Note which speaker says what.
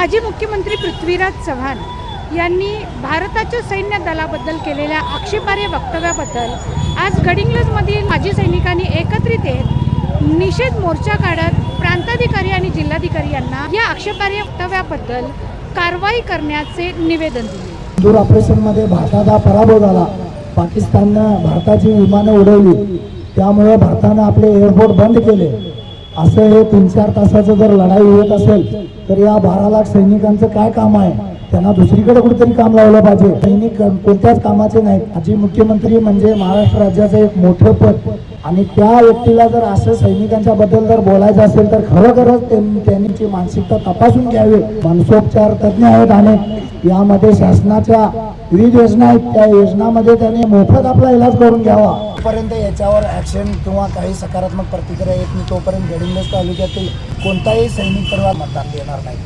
Speaker 1: माजी मुख्यमंत्री पृथ्वीराज चव्हाण यांनी भारताच्या सैन्य दलाबद्दल केलेल्या आक्षेपार्ह वक्तव्याबद्दल आज गडिंग्लजमधील माजी सैनिकांनी एकत्रित येत निषेध मोर्चा काढत प्रांताधिकारी आणि जिल्हाधिकारी यांना या आक्षेपार्ह वक्तव्याबद्दल कारवाई करण्याचे निवेदन दिले।
Speaker 2: दूर ऑपरेशनमध्ये भारताचा पराभव झाला, पाकिस्ताननं भारताची विमानं उडवली, त्यामुळे भारतानं आपले एअरपोर्ट बंद केले। असं हे 3-4 तासाचं जर लढाई होत असेल तर या 12 लाख सैनिकांचं काय काम आहे? त्यांना दुसरीकडे कुठेतरी काम लावलं पाहिजे। सैनिक कोणत्याच कामाचे नाहीत। माजी मुख्यमंत्री म्हणजे महाराष्ट्र राज्याचं एक मोठं पद आणि त्या व्यक्तीला जर असं सैनिकांच्या बद्दल जर बोलायचं असेल तर खरोखरच त्यांची मानसिकता तपासून घ्यावी। मानसोपचार तज्ञ आहेत आणि यामध्ये शासनाच्या विविध योजना आहेत, त्या योजनामध्ये त्यांनी मोफत आपला इलाज करून घ्यावा। पर्यंत याच्यावर ऍक्शन किंवा काही सकारात्मक प्रतिक्रिया येत नाही तोपर्यंत गडिंग्लज तालुक्यातील कोणताही सैनिक परिवार मतदान देणार नाही।